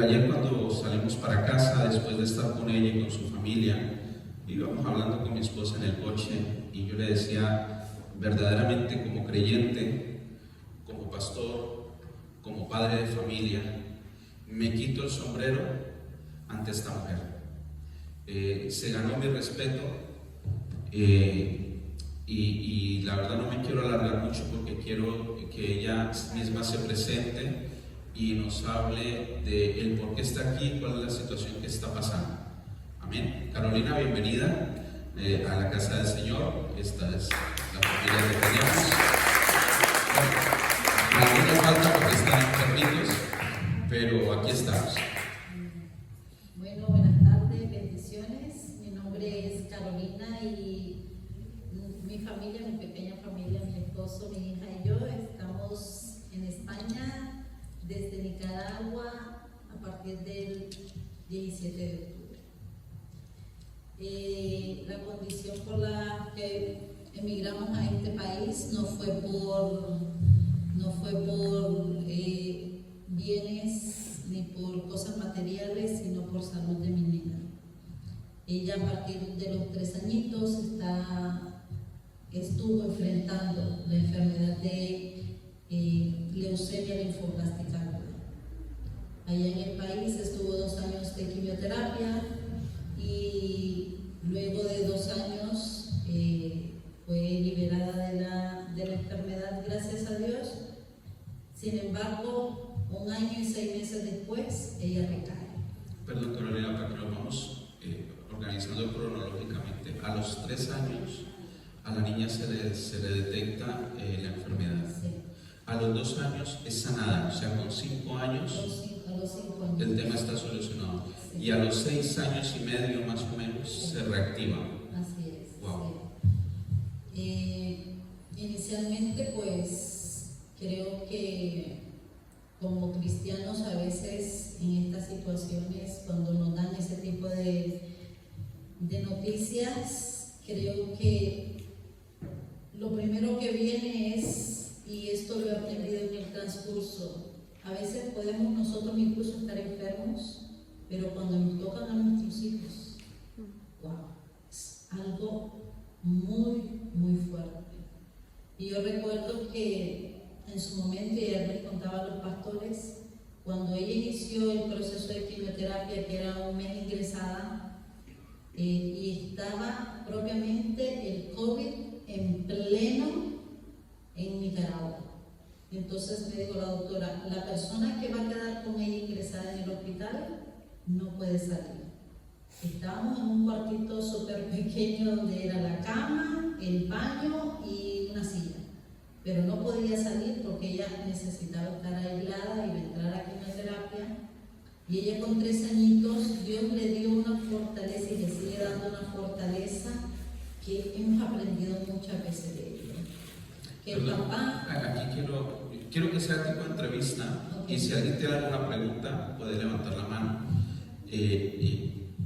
Ayer cuando salimos para casa, después de estar con ella y con su familia, íbamos hablando con mi esposa en el coche y yo le decía, verdaderamente como creyente, como pastor, como padre de familia, me quito el sombrero ante esta mujer. Se ganó mi respeto y la verdad no me quiero alargar mucho porque quiero que ella misma se presente y nos hable de el por qué está aquí y cuál es la situación que está pasando. Amén. Carolina, bienvenida a la casa del Señor. Esta es la familia que tenemos. Algunos falta porque están enfermitos, pero aquí estamos. Bueno, buenas tardes, bendiciones. Mi nombre es Carolina y mi familia, mi pequeña familia, mi esposo, mi hija y yo estamos en España desde Nicaragua a partir del 17 de octubre. La condición por la que emigramos a este país no fue por bienes ni por cosas materiales, sino por salud de mi nena. Ella a partir de los 3 añitos estuvo enfrentando la enfermedad de leucemia linfoblástica aguda. Allá en el país estuvo 2 años de quimioterapia y luego de 2 años fue liberada de la enfermedad, gracias a Dios. Sin embargo, 1 año y 6 meses después, ella recae. Perdón, Carolina, para que lo vamos organizando cronológicamente. A los 3 años a la niña se le detecta la enfermedad. Sí. A los 2 años es sanada, o sea, con 5 años A los 5 años. el tema está solucionado. Sí. Y a los 6 años y medio más o menos se reactiva. Así es. Wow. Sí. Inicialmente, pues, creo que como cristianos a veces en estas situaciones, cuando nos dan ese tipo de noticias, creo que lo primero que viene es, y esto lo he aprendido en el transcurso, a veces podemos nosotros incluso estar enfermos, pero cuando nos tocan a nuestros hijos, wow, es algo muy, muy fuerte. Y yo recuerdo que en su momento, y ya les contaba a los pastores, cuando ella inició el proceso de quimioterapia, que era 1 mes ingresada, y estaba propiamente el COVID en pleno en Nicaragua. Entonces me dijo la doctora, la persona que va a quedar con ella ingresada en el hospital no puede salir. Estábamos en un cuartito súper pequeño donde era la cama, el baño y una silla, pero no podía salir porque ella necesitaba estar aislada y entrar a quimioterapia. Y ella con 3 añitos, Dios le dio una fortaleza y le sigue dando una fortaleza que hemos aprendido muchas veces de ella. Que el papá... Aquí quiero que sea tipo de entrevista, okay. Y si alguien tiene alguna pregunta puede levantar la mano.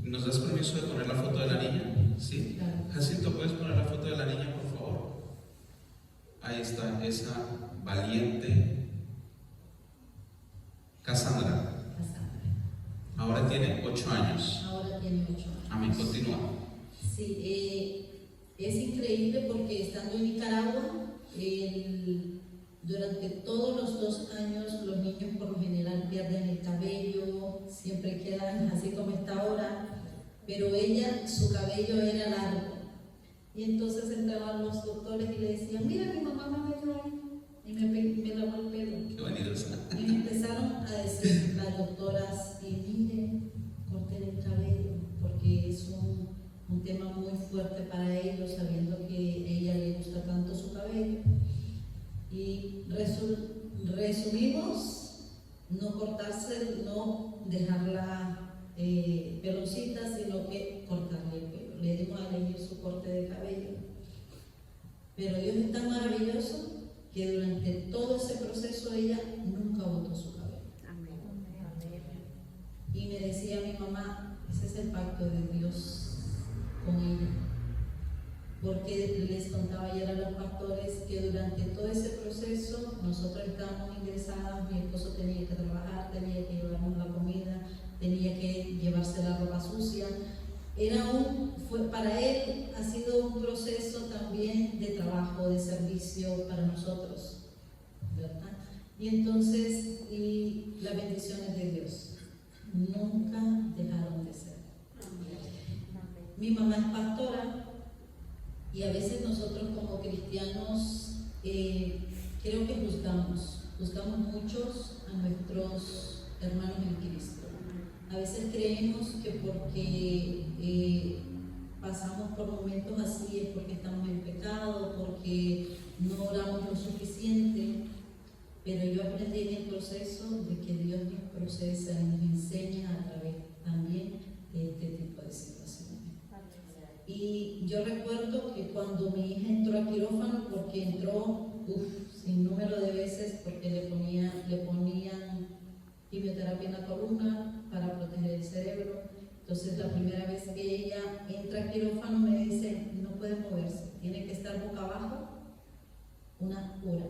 ¿Nos das permiso de poner la foto de la niña? ¿Sí? Claro. Jacinto, ¿puedes poner la foto de la niña, por favor? Ahí está, esa valiente Cassandra. Ahora tiene 8 años. Ahora tiene 8 años. Amén, continúa. Sí, es increíble porque estando en Nicaragua, durante todos los 2 años los niños por lo general pierden el cabello, siempre quedan así como está ahora, pero ella, su cabello era largo. Y entonces entraban los doctores y le decían, mira, mi mamá me metió ahí y me lavó el pelo. Qué vanidosa. Y me empezaron a decir las doctoras, y mire, corten el cabello, porque es un tema muy fuerte para ellos, sabiendo que a ella le gusta tanto su cabello. Y resumimos, no cortarse, no dejarla pelosita, sino que cortarle el pelo. Le dimos a elegir su corte de cabello. Pero Dios es tan maravilloso que durante todo ese proceso ella nunca botó su cabello. Amén. Y me decía mi mamá, ese es el pacto de Dios con ella. Porque les contaba ayer a los pastores que durante todo ese proceso nosotros estábamos ingresadas, mi esposo tenía que trabajar, tenía que llevarnos la comida, para él ha sido un proceso también de trabajo, de servicio para nosotros, ¿verdad? Y entonces, y las bendiciones de Dios nunca dejaron de ser. Mi mamá es pastora y a veces nosotros como cristianos creo que juzgamos muchos a nuestros hermanos en Cristo. A veces creemos que porque pasamos por momentos así es porque estamos en pecado, porque no oramos lo suficiente, pero yo aprendí en el proceso de que Dios nos procesa y nos enseña a través también de este tipo de situaciones. Y yo recuerdo que cuando mi hija entró a quirófano, porque entró sin número de veces, porque le ponían quimioterapia en la columna para proteger el cerebro. Entonces la primera vez que ella entra a quirófano me dice, no puede moverse, tiene que estar boca abajo una hora.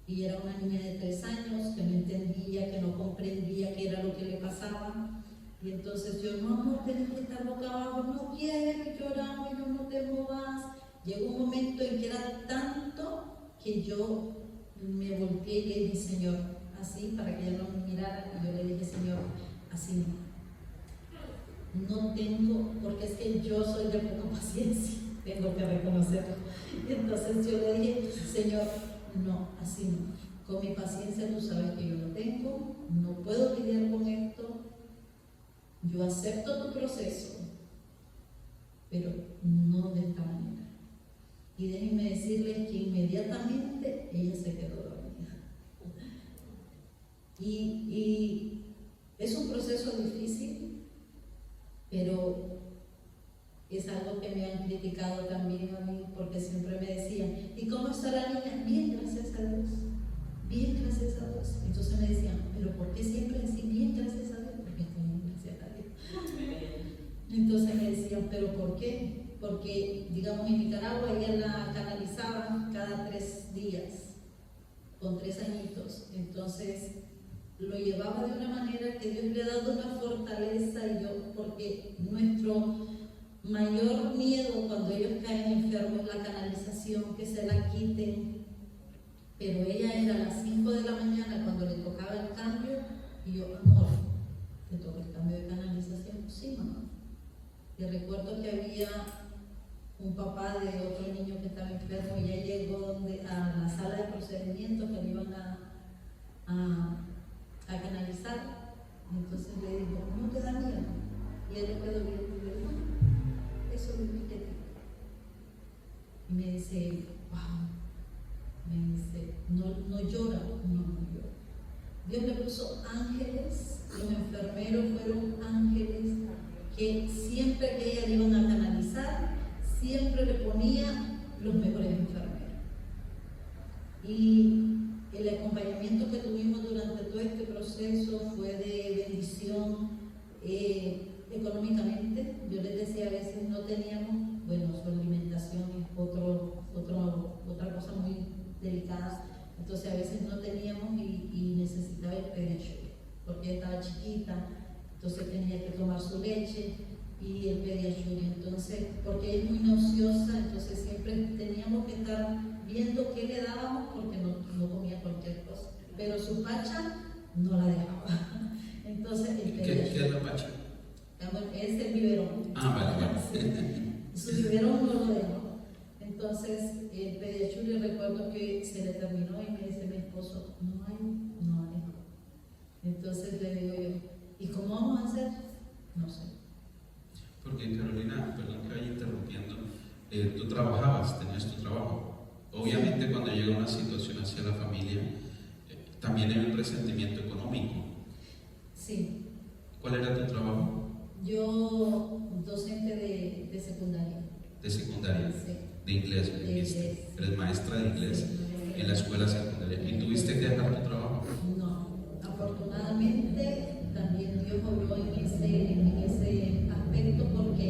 Y era una niña de 3 años que no entendía, que no comprendía qué era lo que le pasaba. Y entonces yo, no, amor, tienes que estar boca abajo, no quieres, lloramos, yo no te movas. Llegó un momento en que era tanto que yo me volteé y le dije, Señor, así, para que ella no me mirara, y yo le dije, Señor, así no tengo, porque es que yo soy de poca paciencia, tengo que reconocerlo. Y entonces yo le dije, Señor, no, así no, con mi paciencia tú sabes que yo no tengo, no puedo lidiar con esto, yo acepto tu proceso, pero no de esta manera. Y déjenme decirles que inmediatamente ella se quedó dormida. Y es un proceso difícil, pero es algo que me han criticado también a mí, porque siempre me decían, ¿y cómo está la niña? Bien, gracias a Dios. Bien, gracias a Dios. Entonces me decían, ¿pero por qué siempre así? Bien, gracias a Dios. Porque estoy bien, gracias a Dios. Entonces me decían, ¿pero por qué? Porque, digamos, en Nicaragua ella la canalizaban cada 3 días, con 3 añitos. Entonces lo llevaba de una manera que Dios le ha dado una fortaleza, y yo, porque nuestro mayor miedo cuando ellos caen enfermos es la canalización, que se la quiten. Pero ella era a las 5 de la mañana cuando le tocaba el cambio, y yo, amor, ¿te toca el cambio de canalización? Sí, mamá. Y recuerdo que había un papá de otro niño que estaba enfermo, y ya llegó a la sala de procedimientos que le iban a canalizar. Y entonces le dijo, ¿no te da miedo? Y él le quedó viendo y le dijo, eso es mi que. Y me dice, wow, me dice, no llora, no llora. Dios le puso ángeles, los enfermeros fueron ángeles, que siempre que ella le iban a canalizar, siempre le ponía los mejores enfermeros. Y el acompañamiento que tuvimos durante todo este proceso fue de bendición económicamente. Yo les decía, a veces no teníamos, bueno, su alimentación es otra cosa muy delicada. Entonces a veces no teníamos y necesitaba el Pediasure, porque ella estaba chiquita, entonces tenía que tomar su leche y el Pediasure. Entonces, porque ella es muy nauseosa, entonces siempre teníamos que estar viendo qué le dábamos, porque no comía cualquier cosa. Pero su pacha no la dejaba. Entonces el Pediasure. ¿Qué es la pacha? Es el biberón. Vale. Sí. Su biberón no lo dejó. Entonces el Pediasure, recuerdo que se le terminó y me dice mi esposo, no hay. Entonces le digo yo, ¿y cómo vamos a hacer? No sé. Porque Carolina, perdón que vaya interrumpiendo, tú trabajabas, tenías tu trabajo. Obviamente cuando llega una situación hacia la familia, también hay un resentimiento económico. Sí. ¿Cuál era tu trabajo? Yo, docente de secundaria. ¿De secundaria? Sí. De inglés, me dijiste. Eres maestra de inglés, sí, en la escuela secundaria. ¿Y tuviste que dejar tu trabajo? No, afortunadamente también Dios obró en ese aspecto, porque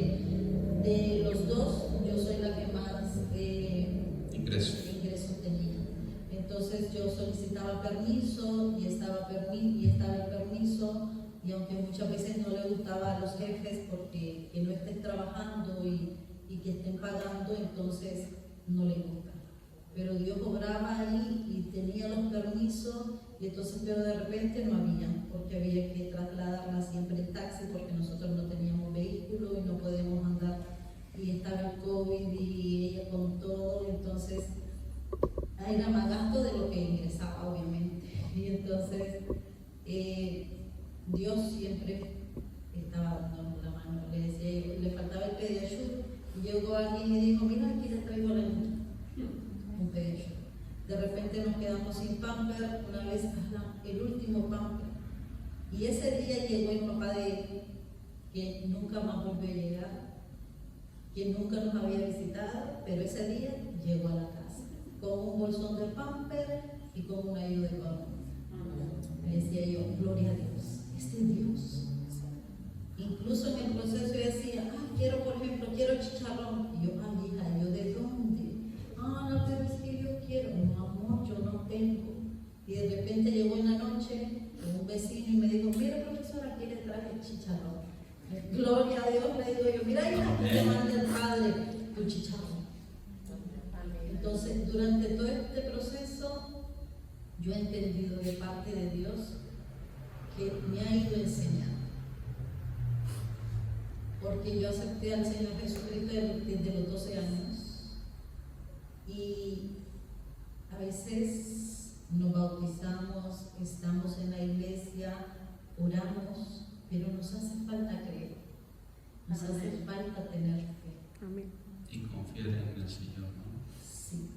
de los dos yo soy la que más ingresos tenía. Entonces yo solicitaba permiso y estaba el permiso, y aunque muchas veces no le gustaba a los jefes porque que no estén trabajando y que estén pagando, entonces no le gusta. Pero Dios obraba ahí y tenía los permisos, y entonces, pero de repente no había, porque había que trasladarla siempre en taxi, porque nosotros no teníamos vehículo y no podíamos andar, y estaba el COVID y ella con todo, entonces era más gasto de lo que ingresaba, obviamente. Y entonces Dios siempre estaba dándonos la mano. Le decía yo, le faltaba el Pediasure, y llegó alguien y dijo, mira, aquí le traigo la niña un Pediasure. De repente nos quedamos sin pamper, una vez el último pamper, y ese día llegó el papá de él, que nunca más volvió a llegar, que nunca nos había visitado, pero ese día llegó a la casa con un bolsón de pamper y con un ayuda de pan. Le decía yo, gloria a Dios, este es Dios. Incluso en el proceso yo decía, quiero, por ejemplo, quiero chicharrón. Y yo, hija, ¿yo de dónde? No, pero es que yo quiero. No, amor, yo no tengo. Y de repente llegó en la noche un vecino y me dijo, mira, profesora, aquí le traje chicharrón. Gloria a Dios, le digo yo, mira, hija, aquí te manda el Padre tu chicharrón. Entonces, durante todo este proceso, yo he entendido de parte de Dios que me ha ido enseñando. Porque yo acepté al Señor Jesucristo desde los 12 años y a veces nos bautizamos, estamos en la iglesia, oramos, pero nos hace falta creer, nos hace falta tener fe. Amén. Y confiar en el Señor, ¿no? Sí,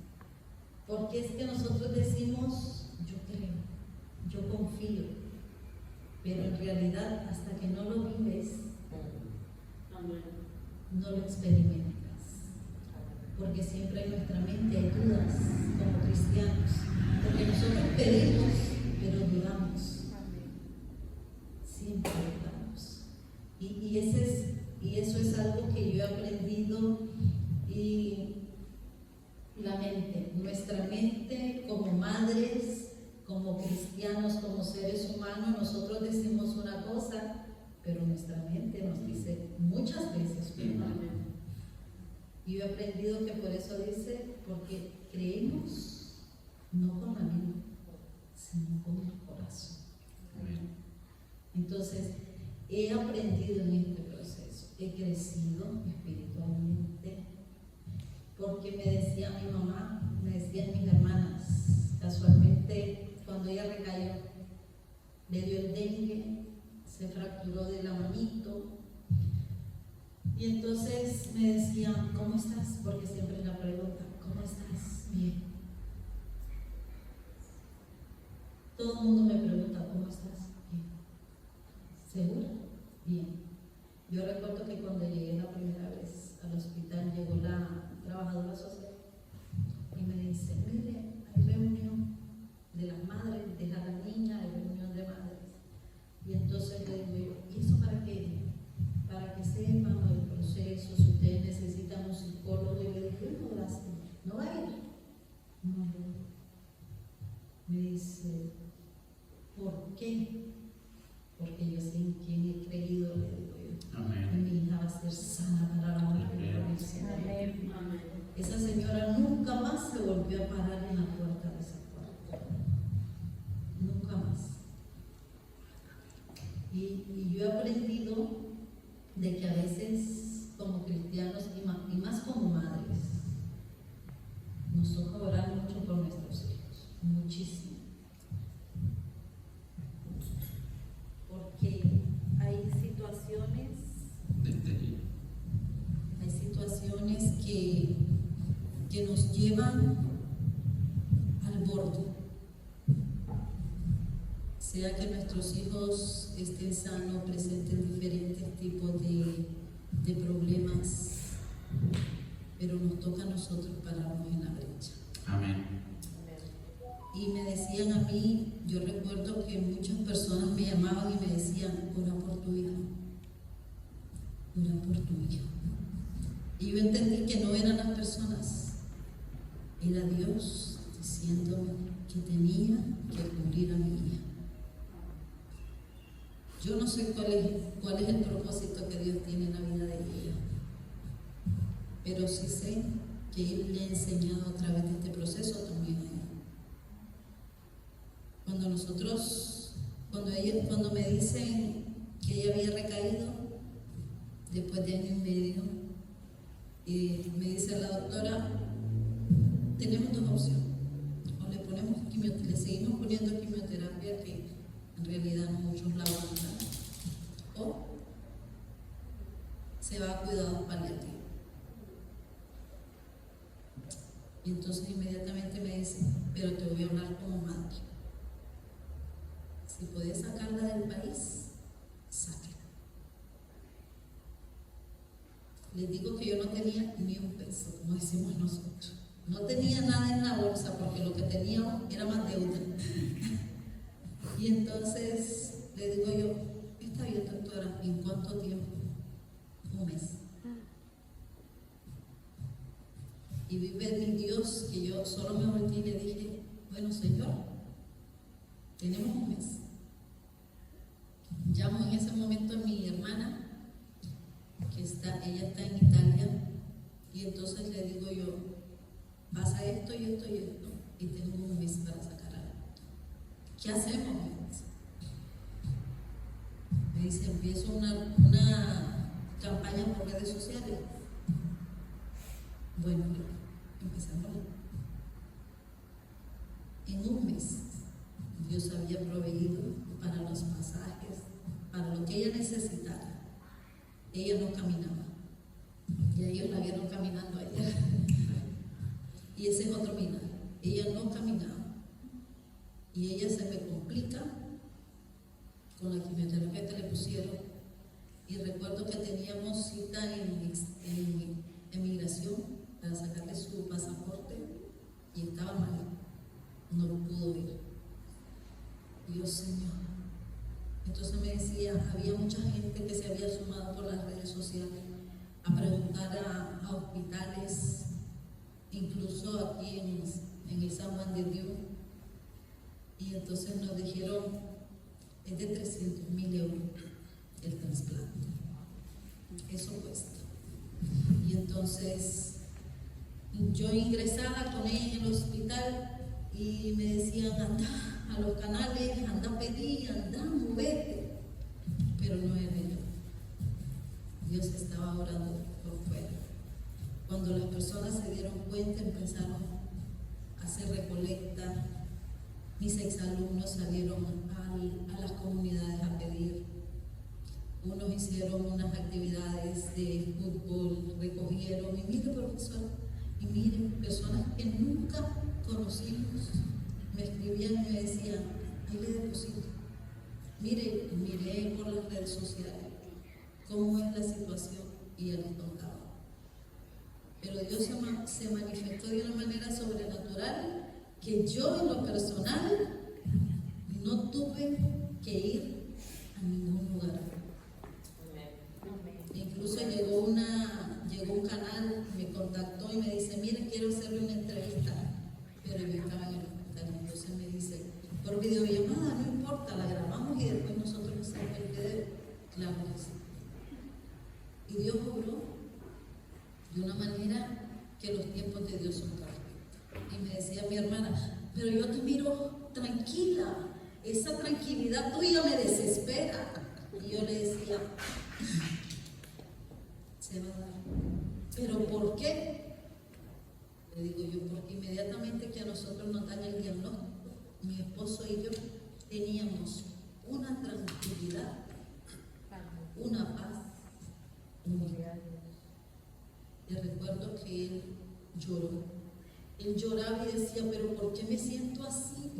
porque es que nosotros decimos, yo creo, yo confío, pero en realidad hasta que no lo vives, no lo experimentas, porque siempre en nuestra mente hay dudas como cristianos, porque nosotros pedimos, pero dudamos, siempre dudamos, y eso es algo que yo he aprendido. Y nuestra mente como madres, como cristianos, como seres humanos, nosotros decimos una cosa, pero nuestra mente nos dice muchas veces una. Y yo he aprendido que por eso dice, porque creemos no con la mente, sino con el corazón. Entonces, he aprendido en este proceso, he crecido espiritualmente, porque me decía mi mamá, me decían mis hermanas, casualmente cuando ella recayó, le dio el dengue, se fracturó de la manito, y entonces me decían, ¿cómo estás? Porque siempre la pregunta, ¿cómo estás? Bien. Todo el mundo me pregunta, ¿cómo estás? Bien. ¿Segura? Bien. Yo recuerdo que cuando llegué la primera vez al hospital, llegó la trabajadora social y me dice, mire, hay reunión de las madres, deja a la niña, hay reunión de madres. Y entonces le digo yo, ¿y eso para qué? Para que sepan el proceso, si ustedes necesitan un psicólogo. Y le dije, no va a ir. No. Me dice, ¿por qué? Porque yo sé en quién he creído, le digo yo. Amén. Y mi hija va a ser sana para la gloria del Señor. Esa señora nunca más se volvió a parar en la puerta de esa puerta. Nunca más. Y yo he aprendido de que a veces como cristianos y más como madres nos toca orar mucho por nuestros hijos, muchísimo, porque hay situaciones que nos llevan al borde, sea que nuestros hijos estén sanos, presenten diferentes tipos de problemas, pero nos toca a nosotros pararnos en la brecha. Amén. Y me decían a mí, yo recuerdo que muchas personas me llamaban y me decían, ora por tu hijo, ora por tu hijo. Y yo entendí que no eran las personas, era Dios diciéndome que tenía que cubrir a mi hija. Yo no sé cuál es el propósito que Dios tiene en la vida de ella, pero sí sé que Él le ha enseñado a través de este proceso también a ella. Cuando me dicen que ella había recaído después de año y medio, y me dice la doctora, tenemos dos opciones: o le seguimos poniendo quimioterapia, que en realidad muchos la aguantan, o se va a cuidados paliativos. Y entonces inmediatamente me dice, pero te voy a hablar como madre. Si puedes sacarla del país, sáquela. Les digo que yo no tenía ni un peso, como decimos nosotros. No tenía nada en la bolsa porque lo que tenía era más deuda. Y entonces le digo yo, está bien, doctora, ¿en cuánto tiempo? Un mes. Y vive mi Dios, que yo solo me volteé y le dije, bueno, Señor, tenemos un mes. Llamo en ese momento a mi hermana, ella está en Italia, y entonces le digo yo, pasa esto y esto y esto, y tengo un mes para sacar algo. ¿Qué hacemos? Me dice, empiezo una campaña por redes sociales. Bueno, empezamos. En un mes, Dios había proveído para los pasajes, para lo que ella necesitara. Ella no caminaba. Y ellos la vieron caminando ayer. Y ese es otro milagro. Ella no caminaba. Y ella se me complica con la quimioterapia que le pusieron. Y recuerdo que teníamos cita en migración para sacarle su pasaporte y estaba mal. No pudo ir. Dios, Señor. Entonces me decía, había mucha gente que se había sumado por las redes sociales a preguntar a hospitales, incluso aquí en el San Juan de Dios. Y entonces nos dijeron, es de 300.000 euros el trasplante. Eso cuesta. Y entonces yo ingresaba con ella en el hospital y me decían, anda a los canales, anda a pedir, anda, movete. Pero no era yo. Dios estaba orando por fuera. Cuando las personas se dieron cuenta, empezaron a hacer recolecta. Mis exalumnos salieron a las comunidades a pedir. Unos hicieron unas actividades de fútbol, recogieron, y mire, profesor, y miren, personas que nunca conocimos me escribían y me decían, ahí le deposito. Miré por las redes sociales cómo es la situación, y él les contaba. Pero Dios se manifestó de una manera sobrenatural que yo en lo personal no tuve que ir a ningún lugar. Incluso llegó un canal, me contactó y me dice, mire, quiero hacerle una entrevista, pero yo estaba en el hospital. Entonces me dice, por videollamada, no importa, la grabamos y después nosotros hacemos el video. Claro que sí. Y Dios obró de una manera que los tiempos de Dios son perfectos. Y me decía mi hermana, pero yo te miro tranquila, esa tranquilidad tuya me desespera. Y yo le decía, se va a dar. ¿Pero por qué? Le digo yo, porque inmediatamente que a nosotros nos dan el diagnóstico, mi esposo y yo teníamos una tranquilidad, una paz, unidad. Y recuerdo que él lloró. Él lloraba y decía, pero ¿por qué me siento así?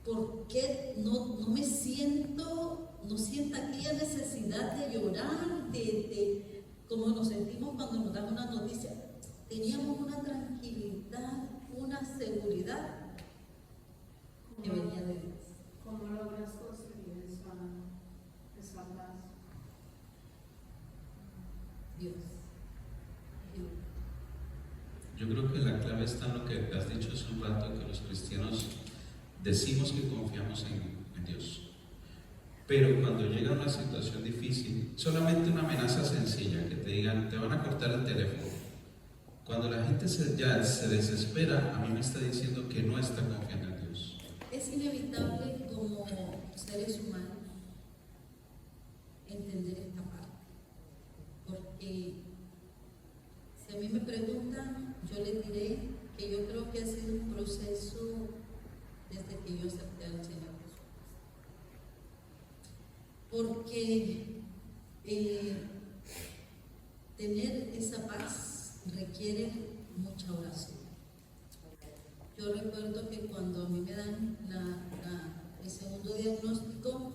¿Por qué no me siento, no siento aquella necesidad de llorar, de como nos sentimos cuando nos dan una noticia? Teníamos una tranquilidad, una seguridad que venía de Dios. ¿Cómo logras conseguir esa paz? Dios. Yo creo que la clave está en lo que has dicho hace un rato, que los cristianos decimos que confiamos en Dios, Pero cuando llega una situación difícil, solamente una amenaza sencilla, que te digan, te van a cortar el teléfono. Cuando la gente ya se desespera, a mí me está diciendo que no está confiando en Dios. Es inevitable como seres humanos entender esta parte, porque si a mí me preguntan, yo les diré que yo creo que ha sido un proceso desde que yo acepté al Señor Jesús, porque tener esa paz requiere mucha oración. Yo recuerdo que cuando a mí me dan el segundo diagnóstico,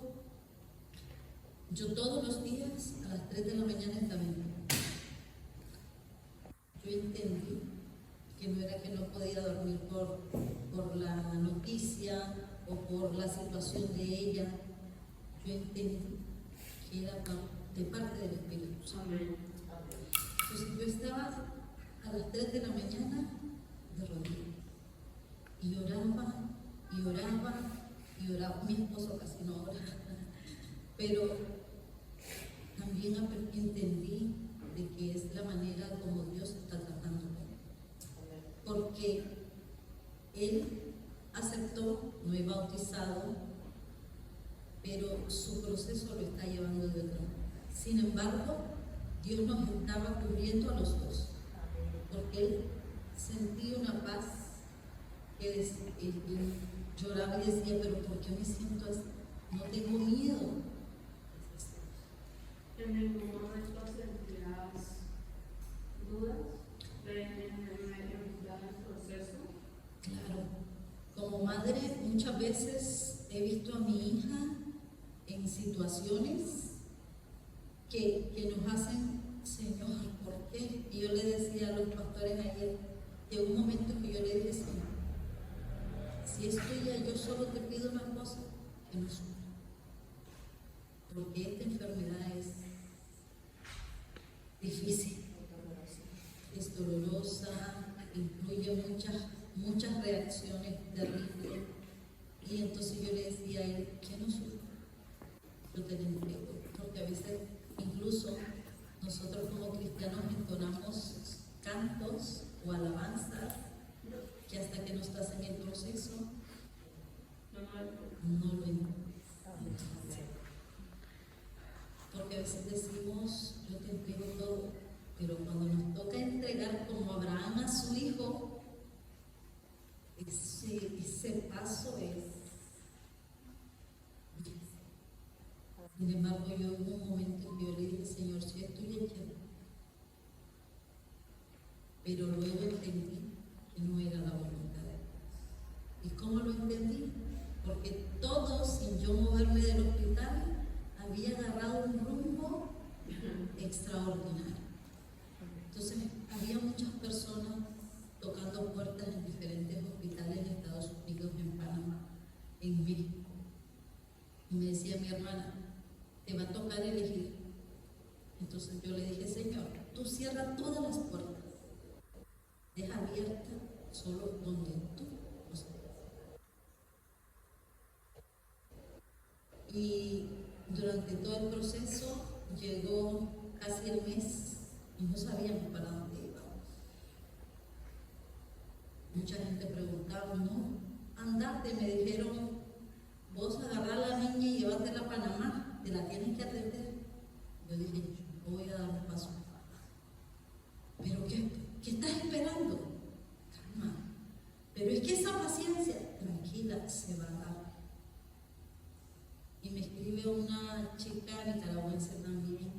yo todos los días a las 3 de la mañana estaba en cama. Yo entendí que no era que no podía dormir por la noticia o por la situación de ella. Yo entendí que era de parte del Espíritu Santo. Entonces yo estaba a las 3 de la mañana de rodillas y oraba y oraba y oraba. Mi esposo casi no ora, pero también entendí de que es la manera como Dios está tratando conmigo, porque él aceptó, no he bautizado, pero su proceso lo está llevando de otra manera. Sin embargo, Dios nos estaba cubriendo a los dos, porque él sentía una paz que él lloraba y decía, pero ¿por qué me siento así? No tengo miedo. ¿En ningún momento sentirás dudas en el proceso? Claro, como madre muchas veces he visto a mi hija en situaciones que nos hacen, Señor, ¿por qué? Y yo le decía a los pastores ayer, llegó un momento que yo le dije, Señor, si es tuya, yo solo te pido una cosa, que no sufra, porque esta enfermedad es difícil, es dolorosa, incluye muchas reacciones terribles. Y entonces yo le decía a él, que no sufra, yo te lo entrego, porque a veces incluso nosotros como cristianos entonamos cantos o alabanzas que hasta que no estás en el proceso no lo entiendes. Porque a veces decimos, yo te entrego todo, pero cuando nos toca entregar como Abraham a su hijo, ese paso es difícil. Sin embargo, yo hubo un momento en que yo le dije, Señor, si es tuya, quiero. Pero luego entendí que no era la voluntad de Dios. ¿Y cómo lo entendí? Porque todo, sin yo moverme del hospital, había agarrado un rumbo extraordinario. Entonces, había muchas personas tocando puertas en diferentes hospitales en Estados Unidos, en Panamá, en México. Y me decía mi hermana, te va a tocar elegir. Entonces yo le dije, Señor, tú cierras todas las puertas, deja abierta solo donde tú lo sabes. Y durante todo el proceso llegó casi el mes y no sabíamos para dónde íbamos. Mucha gente preguntaba, no, andate, me dijeron, vos agarrá a la niña y llévatela a Panamá, te la tienes que atender. Yo dije, yo voy a dar un paso. ¿Pero qué estás esperando? Calma. Pero es que esa paciencia, tranquila, se va a dar. Y me escribe una chica nicaragüense también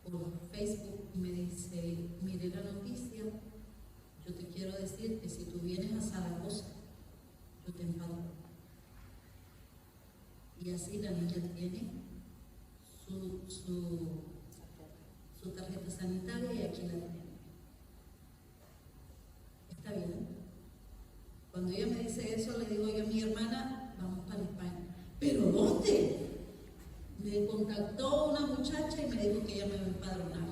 por Facebook y me dice, mire la noticia, yo te quiero decir que si tú vienes a Zaragoza, yo te empadrono. Y así la niña tiene su tarjeta sanitaria y aquí la tiene. Está bien. Cuando ella me dice eso, le digo yo a mi hermana, vamos para España. ¿Pero dónde? Me contactó una muchacha y me dijo que ella me va a empadronar.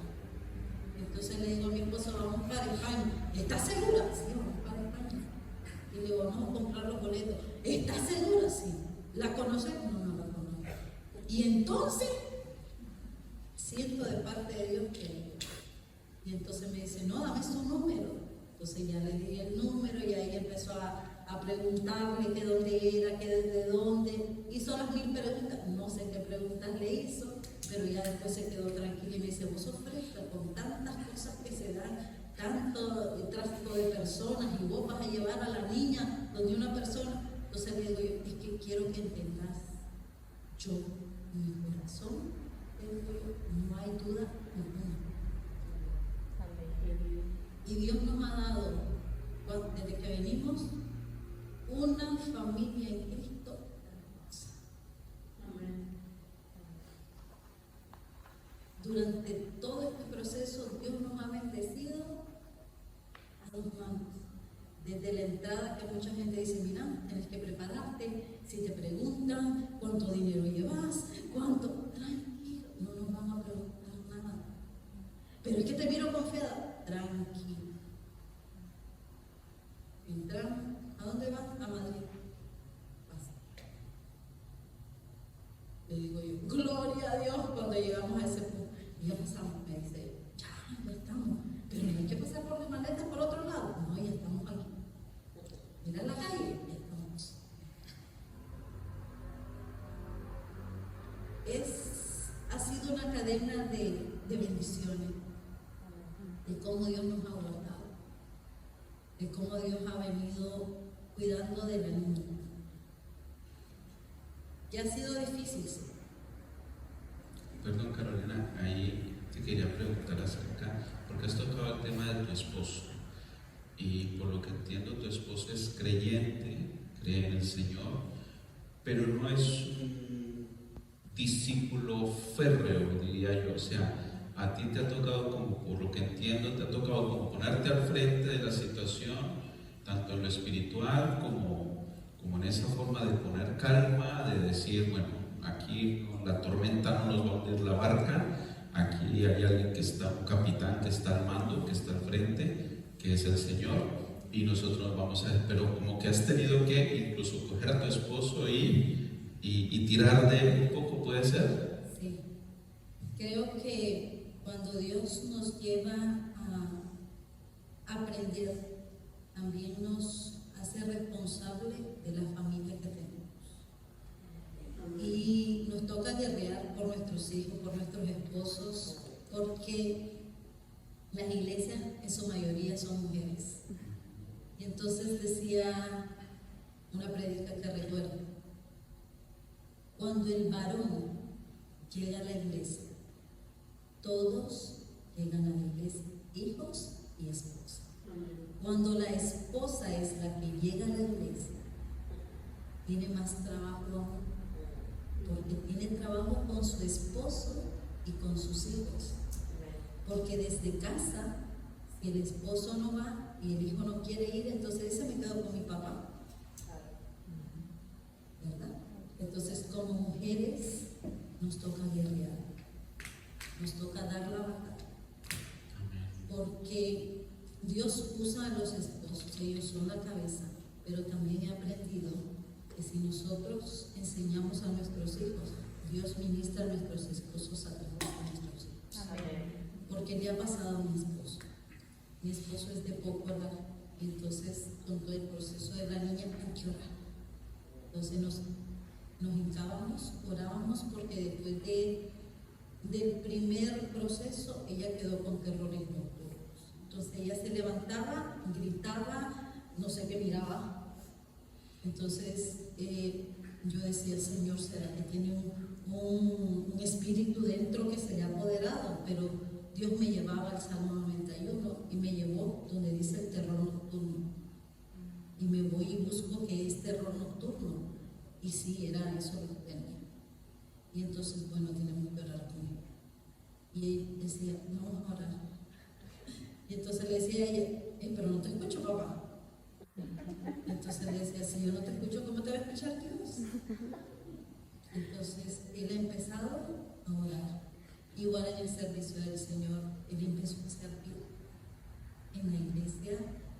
Entonces le digo a mi esposo, vamos para España. ¿Estás segura? Sí, vamos para España. Y le digo, vamos a comprar los boletos. ¿Estás segura? Sí. ¿La conoces? No, no la conozco. Y entonces siento de parte de Dios que... Y entonces me dice, no, dame su número. Entonces ya le di el número y ahí empezó a preguntarle que dónde era, que desde dónde. Hizo las 1000 preguntas, no sé qué preguntas le hizo, pero ya después se quedó tranquila y me dice, vos sos fresca con tantas cosas que se dan, tanto tráfico de personas y vos vas a llevar a la niña donde una persona. Entonces le digo yo, es que quiero que entendas, yo, mi corazón, le digo yo, no hay duda ninguna. Y Dios nos ha dado, desde que venimos, una familia en Cristo hermosa. Amén. Durante todo este proceso, Dios nos ha bendecido a 2 manos. Desde la entrada, que mucha gente dice, mira, tienes que prepararte, si te preguntan cuánto dinero llevas, cuánto, tranquilo, no nos van a preguntar nada. Pero es que te miro confiada, tranquilo. Entramos, ¿a dónde vas? A Madrid. Pasa. Le digo yo, gloria a Dios, cuando llegamos a ese punto. Y ya pasamos, me dice, ya estamos, pero no hay que pasar por las maletas por otro lado. No, ya estamos aquí. Mira la calle, ya estamos. Ha sido una cadena de bendiciones, de cómo Dios nos ha guardado, de cómo Dios ha venido cuidando de la niña. Que ha sido difícil, sí. Perdón, Carolina, ahí te quería preguntar acerca, porque has tocado el tema de tu esposo, y por lo que entiendo tu esposo es creyente, cree en el Señor, pero no es un discípulo férreo, diría yo. O sea, a ti te ha tocado, como por lo que entiendo, te ha tocado como ponerte al frente de la situación, tanto en lo espiritual como en esa forma de poner calma, de decir, bueno, aquí la tormenta no nos va a hundir la barca, aquí hay alguien que está, un capitán que está al mando, que está al frente, que es el Señor, y nosotros vamos a ver. Pero como que has tenido que incluso coger a tu esposo y tirar de él un poco, ¿puede ser? Sí. Creo que cuando Dios nos lleva a aprender, también nos hace responsable de la familia que tenemos. Y nos toca guerrear por nuestros hijos, por nuestros esposos, porque las iglesias en su mayoría son mujeres. Y entonces decía una predica que recuerdo, cuando el varón llega a la iglesia, todos llegan a la iglesia, hijos y esposa. Cuando la esposa es la que llega a la iglesia, tiene más trabajo aún, porque tiene trabajo con su esposo y con sus hijos. Porque desde casa, si el esposo no va y el hijo no quiere ir, entonces dice, me quedo con mi papá. ¿Verdad? Entonces, como mujeres, nos toca guerrear, nos toca dar la batalla. Porque Dios usa a los esposos, ellos son la cabeza, pero también he aprendido que si nosotros enseñamos a nuestros hijos, Dios ministra a nuestros esposos a través de nuestros hijos. Amén. Porque le ha pasado a mi esposo. Mi esposo es de poco edad, y entonces con todo el proceso de la niña hay que orar. Entonces nos hincábamos, orábamos, porque después del primer proceso ella quedó con terrores nocturnos. Entonces ella se levantaba, gritaba, no sé qué miraba. Entonces yo decía, Señor, ¿será que tiene un espíritu dentro que se le ha apoderado? Pero Dios me llevaba al Salmo 91 y me llevó donde dice el terror nocturno. Y me voy y busco qué es terror nocturno. Y sí, era eso lo que tenía. Y entonces, bueno, tenemos que orar con él. Y él decía, no, vamos a orar. Y entonces le decía a ella, pero no te escucho, papá. Entonces le decía, si yo no te escucho, ¿cómo te va a escuchar Dios? Entonces él ha empezado a orar. Igual en el servicio del Señor, él empezó a servir en la iglesia.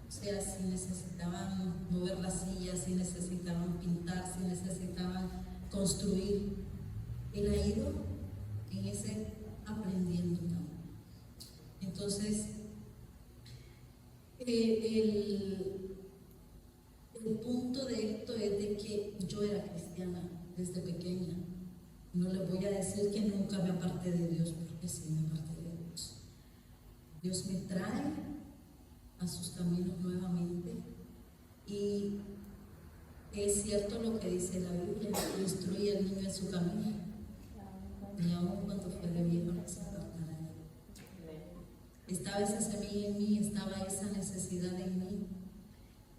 O sea, si necesitaban mover las sillas, si necesitaban pintar, si necesitaban construir, él ha ido en ese aprendiendo también. Entonces, el punto de esto es de que yo era cristiana desde pequeña. No les voy a decir que nunca me aparté de Dios, porque sí me aparté de Dios. Dios me trae a sus caminos nuevamente, y es cierto lo que dice la Biblia: instruye al niño en su camino, y aún cuando fue de viejo no se apartará de él. Estaba esa semilla en mí, estaba esa necesidad en mí,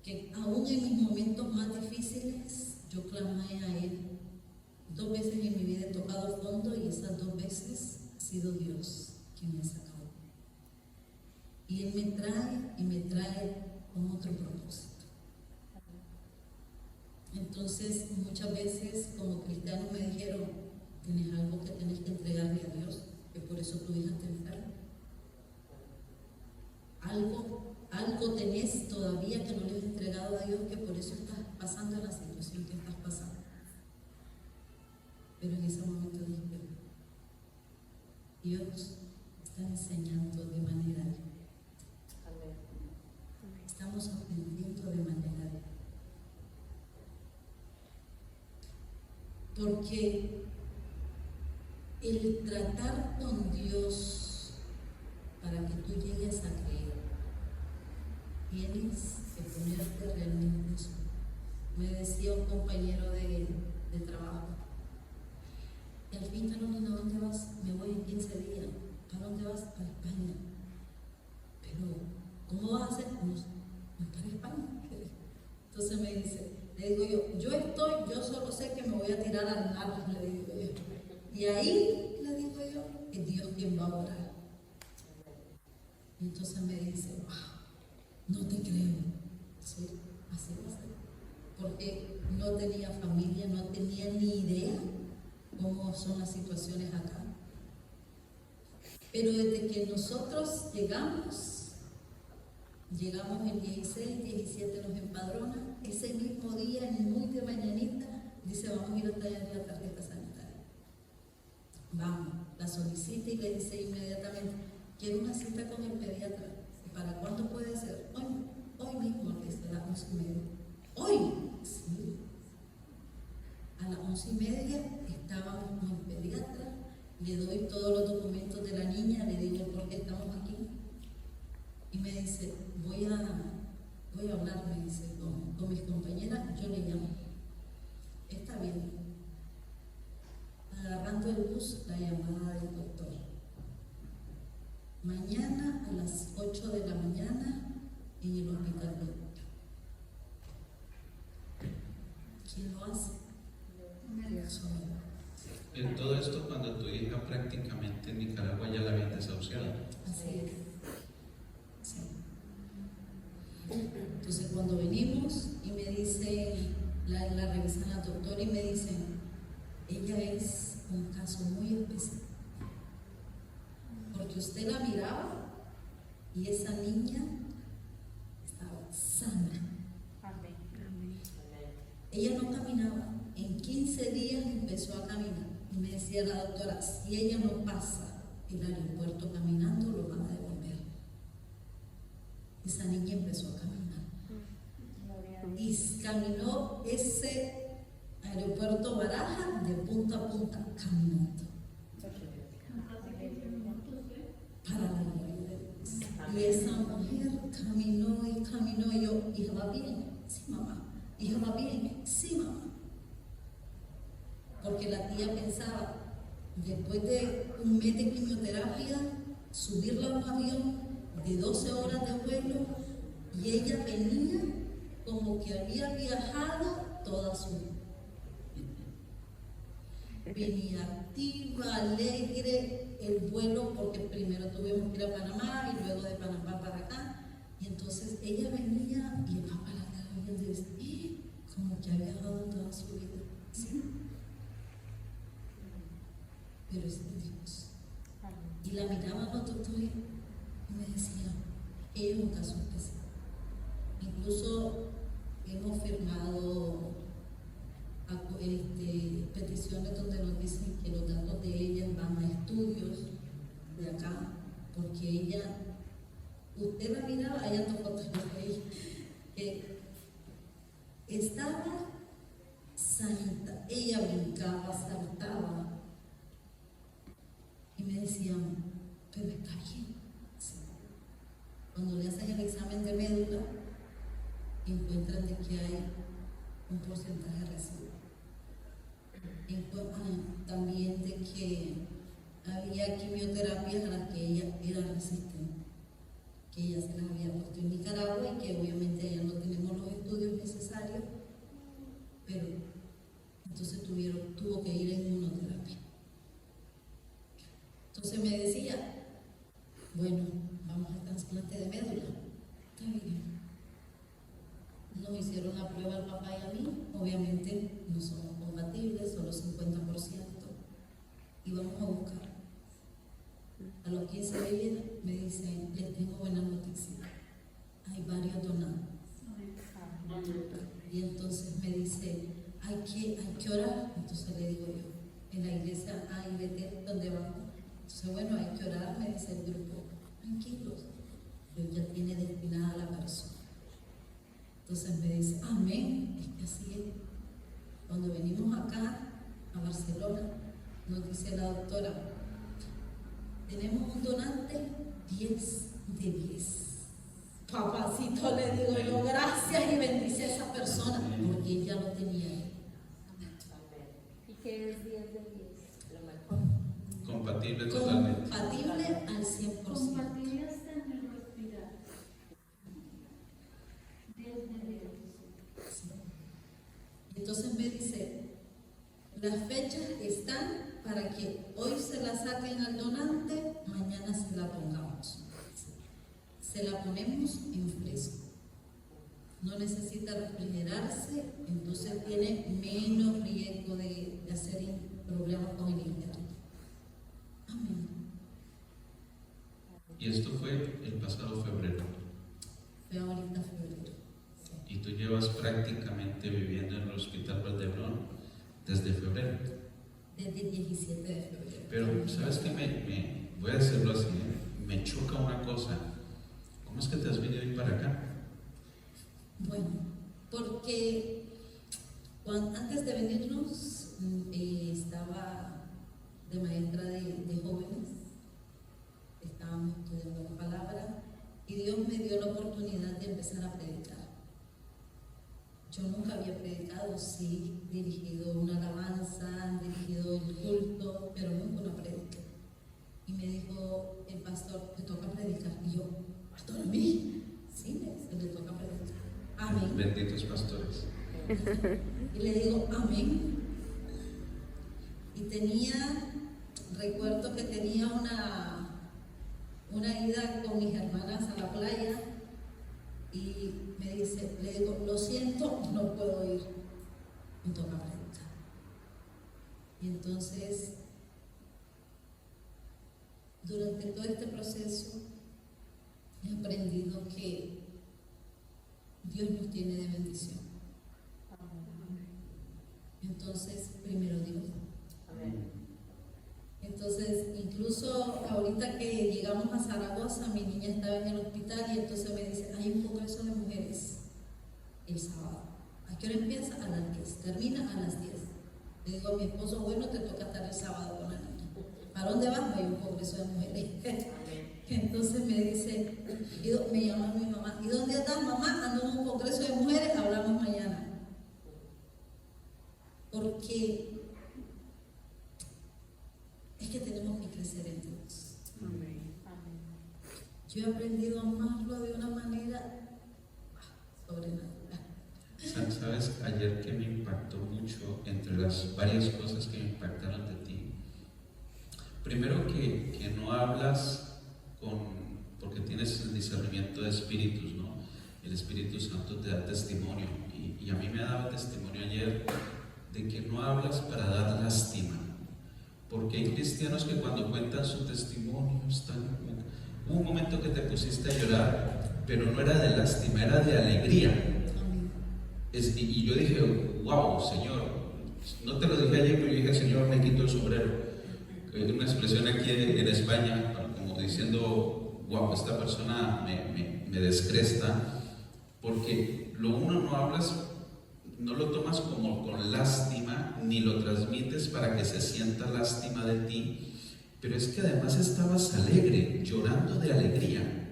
que aún en mis momentos más difíciles yo clamé a Él. 2 veces en mi vida he tocado fondo, y esas 2 veces ha sido Dios quien me ha sacado. Y Él me trae con otro propósito. Entonces, muchas veces como cristianos me dijeron: tienes algo que tienes que entregarle a Dios, que por eso tu hija te enferma. Algo tenés todavía que no le has entregado a Dios, que por eso estás pasando la situación que estás pasando. Pero en ese momento dije: Dios está enseñando de manera diferente. Estamos aprendiendo de manera diferente. Porque el tratar con Dios para que tú llegues a creer, tienes que ponerte realmente en su. Me decía un compañero de trabajo: y al fin, Carolina, ¿a dónde vas? Me voy en 15 días. ¿Para dónde vas? Para España. Pero, ¿cómo vas a hacer? No, para España. Entonces me dice, le digo yo solo sé que me voy a tirar al mar, le digo yo. Y ahí, le digo yo, es Dios quien va a orar. Y entonces me dice: no te creo. Sí, así va a ser. Porque no tenía familia, no tenía ni idea cómo son las situaciones acá. Pero desde que nosotros llegamos el 16, 17 nos empadronan. Ese mismo día, muy de mañanita, dice: vamos a ir a tallar la tarjeta sanitaria. Vamos, la solicita y le dice inmediatamente: quiero una cita con el pediatra. ¿Para cuándo puede ser? Hoy mismo, le dice, a las 11:30. ¿Hoy? Sí. A las 11:30 estábamos con el pediatra, le doy todos los documentos de la niña, le digo por qué estamos aquí, y me dice: voy a hablar, me dice, con mis compañeras, yo le llamo. Está bien. Agarrando el bus, la llamada del doctor: mañana a las 8 de la mañana en el hospital de Utah. ¿Quién lo hace? En todo esto, cuando tu hija prácticamente en Nicaragua ya la habían desahuciado. Así es. Sí. Entonces, cuando venimos y me dicen, la revisan al doctor y me dicen: ella es un caso muy especial. Porque usted la miraba y esa niña estaba sana. Ella no caminaba. En 15 días empezó a caminar. Y me decía la doctora: si ella no pasa el aeropuerto caminando, lo van a devolver. Esa niña empezó a caminar. Y caminó ese aeropuerto Baraja de punta a punta, caminando. Para la gloria de Dios. Y esa mujer caminó y caminó. Y yo: hija, ¿va bien? Sí, mamá. Hija, ¿va bien? Sí, mamá. Porque la tía pensaba, después de un mes de quimioterapia, subirla a un avión de 12 horas de vuelo, y ella venía como que había viajado toda su vida. Venía activa, alegre, el vuelo, porque primero tuvimos que ir a Panamá y luego de Panamá para acá. Y entonces ella venía y el papá la estaba viendo y decía: como que ha viajado toda su vida. ¿Sí? Pero es de Dios. Y la miraban los doctores y me decían: ella es un caso especial. Incluso hemos firmado peticiones donde nos dicen que los datos de ella van a estudios de acá, porque ella, usted la miraba, hay otras fotos de ella, que estaba sanita, ella brincaba, saltaba, y me decían, pero está bien. Sí. Cuando le hacen el examen de médula, encuentran de que hay un porcentaje residual. También de que había quimioterapias a las que ella era resistente, que ella se las había puesto en Nicaragua y que obviamente allá no tenemos los estudios necesarios, pero entonces tuvo que ir en inmunoterapia. Entonces me decía, bueno, vamos al trasplante de médula. Está bien. Nos hicieron la prueba al papá y a mí, obviamente no somos compatibles, solo 50%, y vamos a buscar. A los 15 días me dicen, les tengo buena noticia, hay varios donados. Y entonces me dice, hay que orar. Entonces le digo yo, en la iglesia AIBT donde vamos, entonces bueno, hay que orar, me dice el grupo, tranquilos, Dios ya tiene destinada a la persona. Entonces me dice, amén, es que así es. Cuando venimos acá, a Barcelona, nos dice la doctora, tenemos un donante 10 de 10. Papacito, le digo yo, gracias y bendice a esa persona, porque ella lo tenía. ¿Y qué es 10 de 10? Lo mejor. Compatible totalmente. Compatible al 100%. Compatible hasta en el respirar. 10 de 10. Sí. Entonces me dice, las fechas están para que hoy se la saquen al donante, mañana se la pongamos. Se la ponemos en fresco. No necesita refrigerarse, entonces tiene menos riesgo de hacer problemas con el interno. Amén. Y esto fue el pasado febrero. Fue ahorita febrero. Sí. Y tú llevas prácticamente viviendo en el Hospital Valdebrón desde febrero. Desde el 17 de febrero. Pero, ¿sabes qué? Voy a decirlo así, me choca una cosa. ¿Cómo es que te has venido a ir para acá? Bueno, porque antes de venirnos estaba de maestra de jóvenes, estábamos estudiando la palabra y Dios me dio la oportunidad de empezar a predicar. Yo nunca había predicado, sí, dirigido una alabanza, dirigido el culto, pero nunca una predica. Y me dijo el pastor, te toca predicar. Y yo, ¿pastor a mí? Sí, me le toca predicar. Amén. Benditos pastores. Y le digo, amén. Y recuerdo que tenía una ida con mis hermanas a la playa y me dice, le digo, lo siento, no puedo ir, me toca predicar. Y entonces, durante todo este proceso, he aprendido que Dios nos tiene de bendición. Entonces, primero Dios. Entonces, incluso ahorita que llegamos a Zaragoza, mi niña estaba en el hospital y entonces me dice, hay un congreso de mujeres el sábado. ¿A qué hora empieza? A las 10. Termina a las 10. Le digo a mi esposo, bueno, te toca estar el sábado con la niña. ¿Para dónde vas? Hay un congreso de mujeres. Entonces me dice, me llama mi mamá, ¿y dónde estás, mamá? Ando en un congreso de mujeres, hablamos mañana. Porque es que tenemos que crecer en Dios. Yo he aprendido a amarlo de una manera sobrenatural. ¿Sabes? Ayer que me impactó mucho, entre las varias cosas que me impactaron de ti, primero que no hablas porque tienes el discernimiento de espíritus, ¿no? El Espíritu Santo te da testimonio y a mí me ha dado testimonio ayer de que no hablas para dar lástima, porque hay cristianos que cuando cuentan su testimonio hubo un momento que te pusiste a llorar, pero no era de lástima, era de alegría. Y yo dije, wow, Señor, No te lo dije ayer, pero yo dije, Señor, me quito el sombrero. Que hay una expresión aquí en España, como diciendo, wow, esta persona me descresta, porque lo uno no hablas, no lo tomas como con lástima, ni lo transmites para que se sienta lástima de ti, pero es que además estabas alegre, llorando de alegría.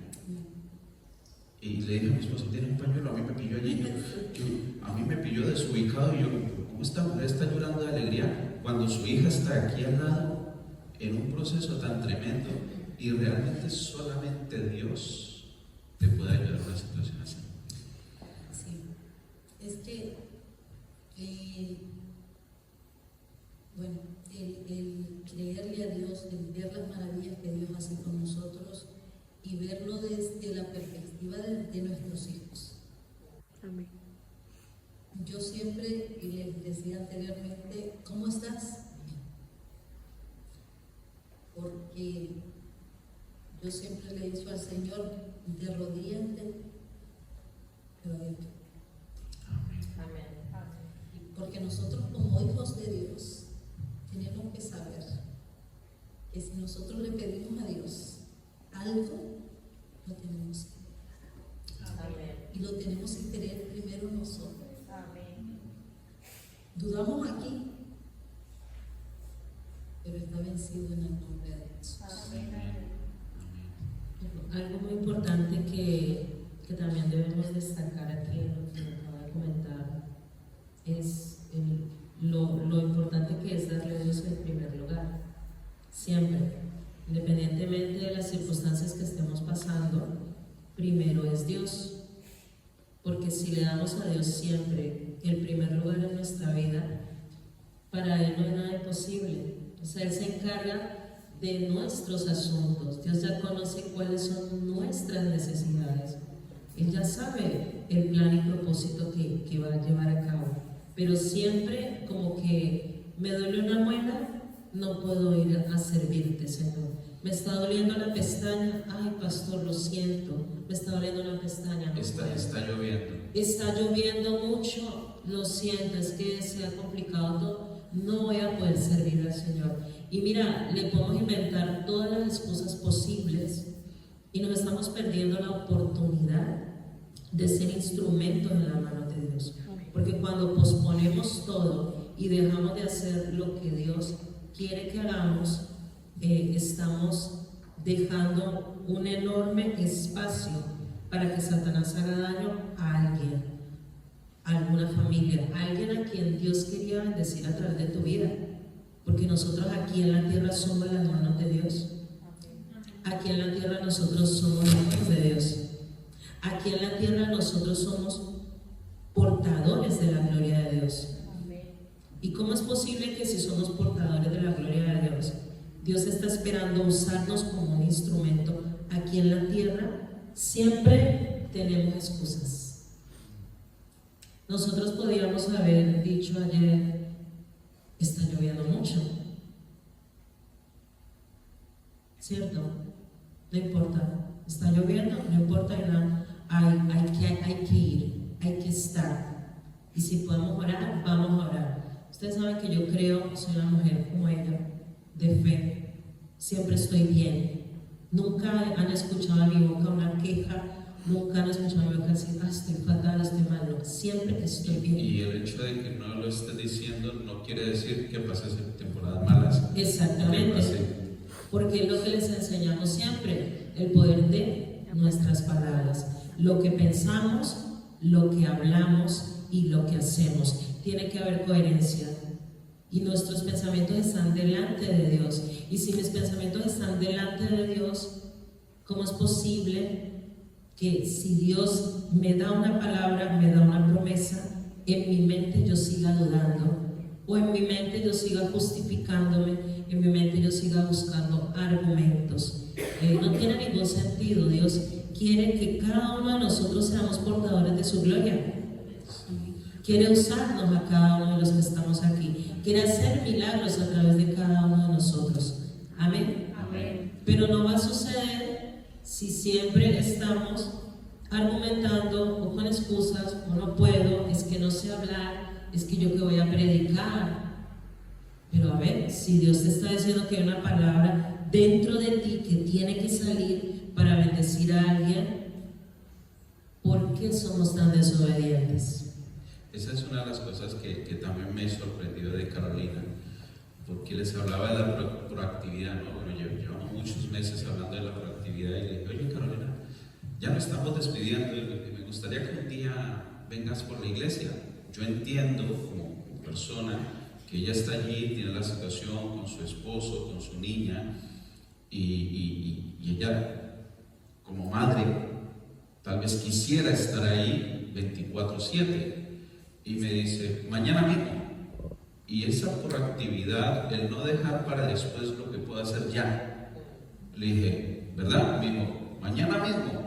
Y le dije a mi esposa, ¿tiene un pañuelo? A mí me pilló allí, a mí me pilló desubicado, y yo, ¿cómo esta mujer está llorando de alegría cuando su hija está aquí al lado en un proceso tan tremendo? Y realmente solamente Dios te puede ayudar en una situación así. Sí, es que, bueno, el creerle a Dios, el ver las maravillas que Dios hace con nosotros y verlo desde la perspectiva de nuestros hijos. Amén. Yo siempre les decía anteriormente, ¿cómo estás? Porque yo siempre le he dicho al Señor, de rodillas, pero de pie. Amén. Porque nosotros como hijos de Dios tenemos que saber que si nosotros le pedimos a Dios algo, lo tenemos que pedir. Amén. Y lo tenemos que querer primero nosotros. Amén. Dudamos aquí, pero está vencido en el nombre de Jesús. Amén. Algo muy importante que también debemos destacar aquí en lo que acaba de comentar es lo importante que es darle a Dios el primer lugar. Siempre, independientemente de las circunstancias que estemos pasando, primero es Dios. Porque si le damos a Dios siempre el primer lugar en nuestra vida, para Él no hay nada imposible. O sea, Él se encarga de nuestros asuntos. Dios ya conoce cuáles son nuestras necesidades. Él ya sabe el plan y propósito que va a llevar a cabo. Pero siempre como que me duele una muela, no puedo ir a servirte, Señor. Me está doliendo la pestaña, ay pastor, lo siento, me está doliendo la pestaña. No Está lloviendo. Está lloviendo mucho, lo siento, es que se ha complicado todo, no voy a poder servir al Señor. Y mira, le podemos inventar todas las excusas posibles y nos estamos perdiendo la oportunidad de ser instrumentos en la mano de Dios. Porque cuando posponemos todo y dejamos de hacer lo que Dios quiere que hagamos, estamos dejando un enorme espacio para que Satanás haga daño a alguien, a alguna familia, a alguien a quien Dios quería bendecir a través de tu vida. Porque nosotros aquí en la tierra somos las manos de Dios. Aquí en la tierra nosotros somos hijos de Dios. Aquí en la tierra nosotros somos portadores de la gloria de Dios. ¿Y cómo es posible que si somos portadores de la gloria de Dios, Dios está esperando usarnos como un instrumento aquí en la tierra? Siempre tenemos excusas. Nosotros podríamos haber dicho ayer, está lloviendo mucho, ¿cierto? No importa, está lloviendo, no importa nada, hay que ir, hay que estar. Y si podemos orar, vamos a orar. Ustedes saben que yo creo, soy una mujer como ella, de fe. Siempre estoy bien. Nunca han escuchado a mi boca una queja, nunca han escuchado a mi boca decir, estoy fatal, estoy mal. No, siempre estoy bien. Y el hecho de que no lo estés diciendo no quiere decir que pases temporadas malas. Exactamente. Porque es lo que les enseñamos siempre, el poder de nuestras palabras. Lo que pensamos, lo que hablamos y lo que hacemos. Tiene que haber coherencia. Y nuestros pensamientos están delante de Dios. Y si mis pensamientos están delante de Dios, ¿cómo es posible que si Dios me da una palabra, me da una promesa, en mi mente yo siga dudando? O en mi mente yo siga justificándome, en mi mente yo siga buscando argumentos. No tiene ningún sentido. Dios quiere que cada uno de nosotros seamos portadores de su gloria. Quiere usarnos a cada uno de los que estamos aquí. Quiere hacer milagros a través de cada uno de nosotros. Amén. Amén. Pero no va a suceder si siempre estamos argumentando o con excusas, o no puedo, es que no sé hablar, es que yo que voy a predicar. Pero a ver, si Dios te está diciendo que hay una palabra dentro de ti que tiene que salir para bendecir a alguien, ¿por qué somos tan desobedientes? Esa es una de las cosas que también me sorprendió de Carolina, porque les hablaba de la proactividad, ¿no? Bueno, llevamos muchos meses hablando de la proactividad y le dije, oye Carolina, ya nos estamos despidiendo y me gustaría que un día vengas por la iglesia. Yo entiendo como persona que ella está allí, tiene la situación con su esposo, con su niña, y ella como madre tal vez quisiera estar ahí 24/7, y me dice, mañana mismo. Y esa proactividad, el no dejar para después lo que puedo hacer ya. Le dije, ¿verdad? Me dijo, mañana mismo.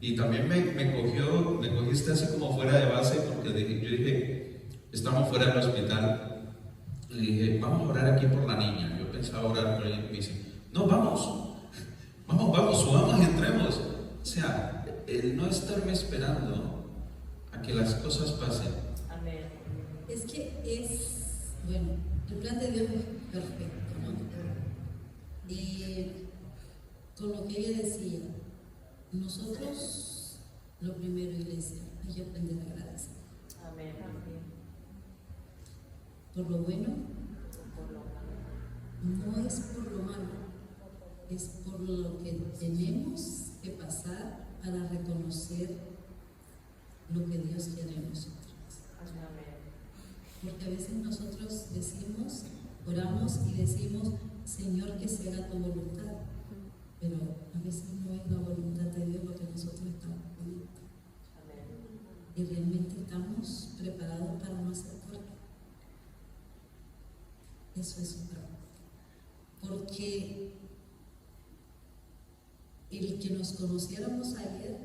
Y también me cogiste así como fuera de base, porque yo dije, estamos fuera del hospital. Le dije, vamos a orar aquí por la niña. Yo pensaba orar por ella, y me dice, no, vamos, subamos y entremos. O sea, el no estarme esperando a que las cosas pasen. Amén. Es que bueno, el plan de Dios es perfecto, ¿no? Con lo que ella decía, nosotros, lo primero, iglesia, hay que aprender a agradecer. Amén. Por lo bueno, Por lo malo. no es por lo malo, es por lo que tenemos que pasar para reconocer lo que Dios quiere en nosotros. Amén. Porque a veces nosotros decimos, oramos y decimos, Señor, que se haga tu voluntad. Pero a veces no es la voluntad de Dios lo que nosotros estamos pidiendo. Amén. Y realmente estamos preparados para no aceptarlo. Eso es un trabajo. Porque el que nos conociéramos ayer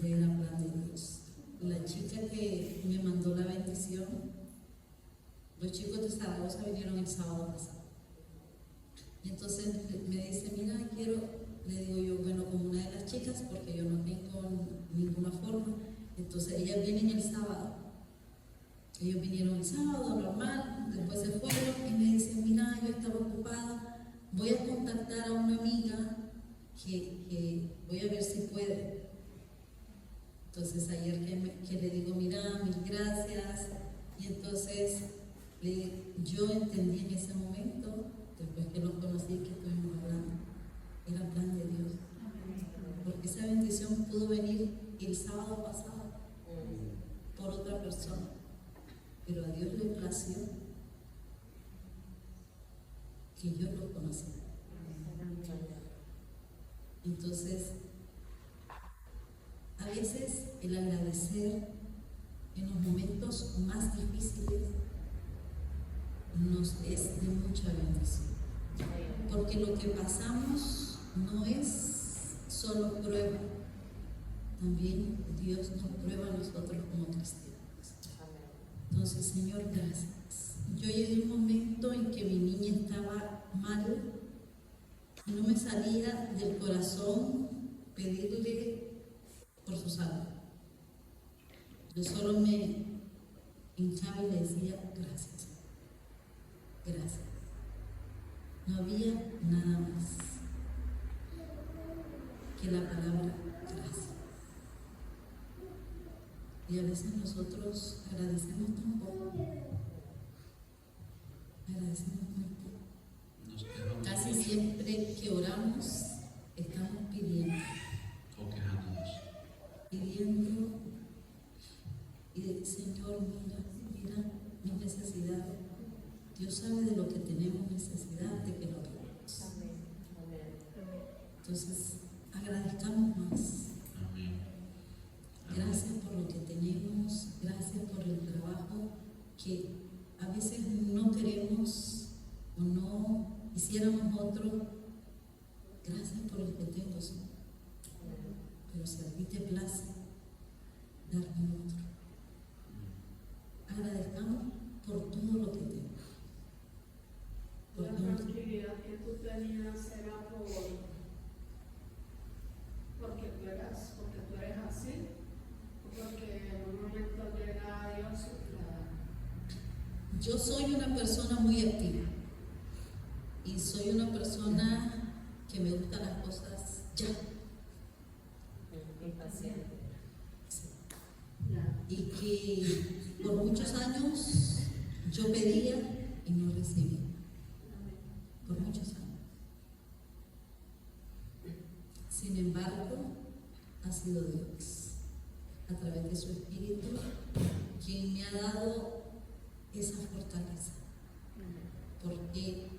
ya era plan de Dios. La chica que me mandó la bendición, los chicos de Zaragoza vinieron el sábado pasado. Y entonces me dice, mira, le digo yo, bueno, como una de las chicas, porque yo no tengo ninguna forma. Entonces ellas vienen el sábado. Ellos vinieron el sábado, normal, después se fueron y me dicen, mira, yo estaba ocupada, voy a contactar a una amiga que voy a ver si puede. Entonces ayer que le digo, mira, mil gracias, y entonces yo entendí en ese momento, después que lo conocí, que estuvimos hablando, era plan de Dios, porque esa bendición pudo venir el sábado pasado por otra persona, pero a Dios le plació que yo lo conociera. Entonces, a veces el agradecer en los momentos más difíciles nos es de mucha bendición, porque lo que pasamos no es solo prueba, también Dios nos prueba a nosotros como cristianos. Entonces, Señor, gracias. Yo llegué a un momento en que mi niña estaba mal y no me salía del corazón pedirle por su salud. Yo solo me hinchaba y le decía gracias, gracias. No había nada más que la palabra gracias. Y a veces nosotros agradecemos tan poco, agradecemos muy poco. Nos quejamos Casi mucho siempre que oramos estamos pidiendo o quejándonos. y Señor, mira mis necesidades. Dios sabe de lo que tenemos necesidad, de que lo queremos. Entonces, agradezcamos más. Amén. Gracias por lo que tenemos, gracias por el trabajo que a veces no queremos o no quisiéramos otro. Gracias por el que tengo, Señor. Pero si a ti te place, darme otro. Agradezcamos por todo lo que tengo. La tranquilidad que tú tenías era porque tú eres así, porque en un momento llega Dios y Yo soy una persona muy activa. soy una persona que me gustan las cosas ya. Impaciente. Y que por muchos años yo pedía y no recibía. Por muchos años. Sin embargo, ha sido Dios, a través de su Espíritu, quien me ha dado esa fortaleza. Porque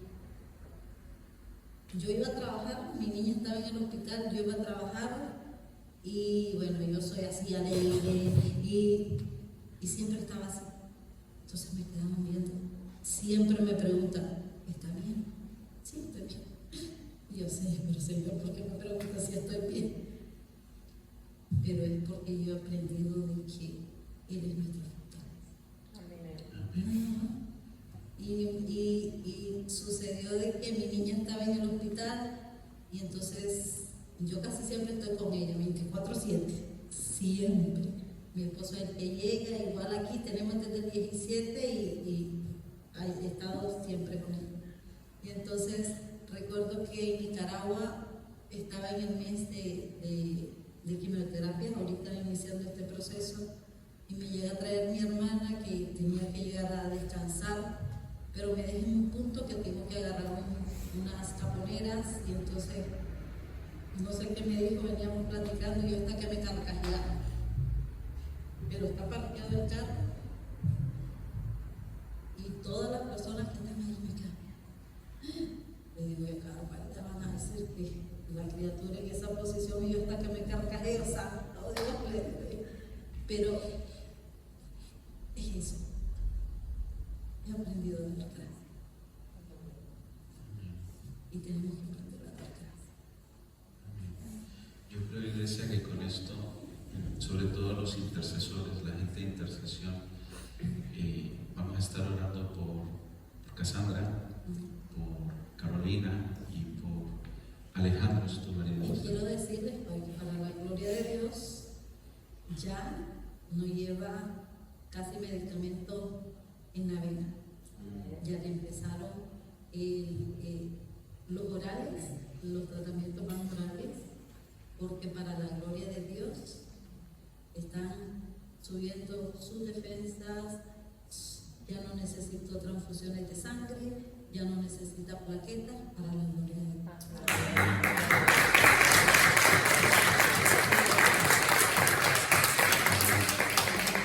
yo iba a trabajar, mi niña estaba en el hospital, yo iba a trabajar y bueno, yo soy así alegre y siempre estaba así. Entonces me quedaban viendo. Siempre me preguntan, ¿está bien? Sí, estoy bien. Y yo sé, pero Señor, ¿por qué me preguntas si estoy bien? Pero es porque yo he aprendido de que Él es nuestra fortaleza. Amén. Y sucedió de que mi niña estaba en el hospital y entonces yo casi siempre estoy con ella, 24/7, siempre. Mi esposo es el que llega, igual aquí tenemos desde el 17 y he estado siempre con él. Y entonces recuerdo que en Nicaragua estaba en el mes de quimioterapia, ahorita iniciando este proceso, y me llega a traer mi hermana que tenía que llegar a descansar, pero me dejé en un punto que tengo que agarrar unas caponeras y entonces no sé qué me dijo, veníamos platicando y yo hasta que me carcajeaba. Pero está parqueado el carro y todas las personas que están ahí me cambian. Le digo, yo cada parte van a decir que la criatura en esa posición y yo hasta que me carcajeo, santo Dios, le digo. Pero es eso. He aprendido a dar gracias. Y tenemos que aprender a dar gracias. Yo creo, iglesia, que con esto, sobre todo los intercesores, la gente de intercesión, vamos a estar orando por Cassandra, por Carolina y por Alejandro, tu marido. Y quiero decirles hoy, para la gloria de Dios, ya no lleva casi medicamento en la vena. Ya le empezaron los orales, los tratamientos más orales, porque para la gloria de Dios están subiendo sus defensas, ya no necesito transfusiones de sangre, ya no necesita plaquetas, para la gloria de Dios.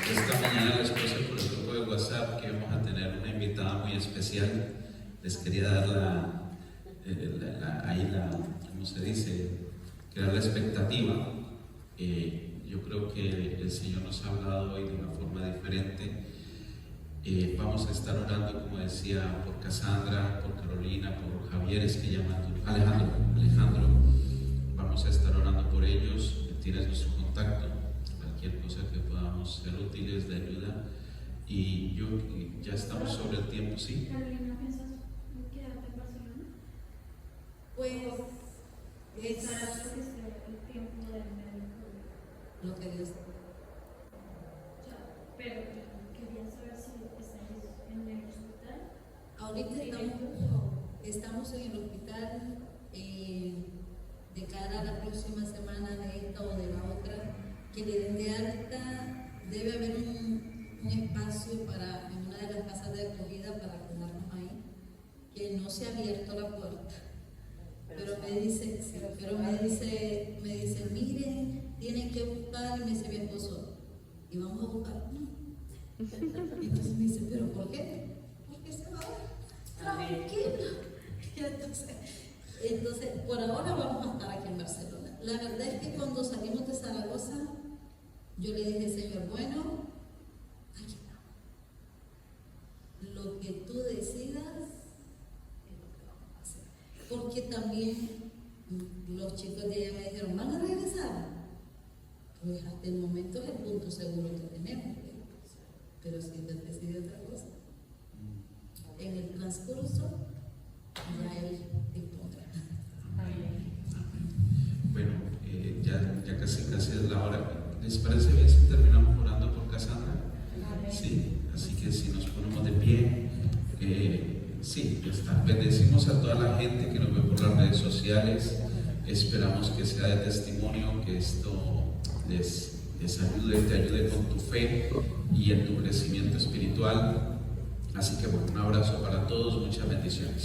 Esta mañana les puse por el grupo de WhatsApp que vamos a tener una invitada muy especial. Les quería dar ¿cómo se dice? Crear la expectativa. Yo creo que el Señor nos ha hablado hoy de una forma diferente. Vamos a estar orando, como decía, por Cassandra, por Carolina, por Javier, es que llaman Alejandro. Vamos a estar orando por ellos. Tienes nuestro contacto, cualquier cosa que podamos ser útiles de ayuda. Y ya estamos sobre el tiempo, ¿sí? Carolina, ¿piensas quedarte en Barcelona? Pues ¿Sabes lo que es el tiempo del médico? lo que Dios. Pero quería saber si estáis en el hospital. Ahorita estamos en el hospital de cara a la próxima semana de esta o de la otra, que le den de alta. Debe haber un espacio en una de las casas de acogida para quedarnos ahí, que no se ha abierto la puerta. Pero me dice, miren, tienen que buscar, y me dice mi esposo, y vamos a buscar. Entonces me dice, ¿pero por qué? Porque se va a ver tranquilo. Entonces, por ahora vamos a estar aquí en Barcelona. La verdad es que cuando salimos de Zaragoza, yo le dije, Señor, bueno, aquí estamos. Lo que tú decidas es lo que vamos a hacer. Porque también los chicos de ella me dijeron, ¿van a regresar? Pues hasta el momento es el punto seguro que tenemos. Pero si Dios decide otra cosa, en el transcurso ya Él dispondrá. Bueno, ya casi es la hora. ¿Les parece bien si terminamos orando por Cassandra? Sí, así que si nos ponemos de pie, Sí, ya está. Bendecimos a toda la gente que nos ve por las redes sociales. Esperamos que sea de testimonio, que esto les ayude, te ayude con tu fe y en tu crecimiento espiritual. Así que bueno, un abrazo para todos, muchas bendiciones.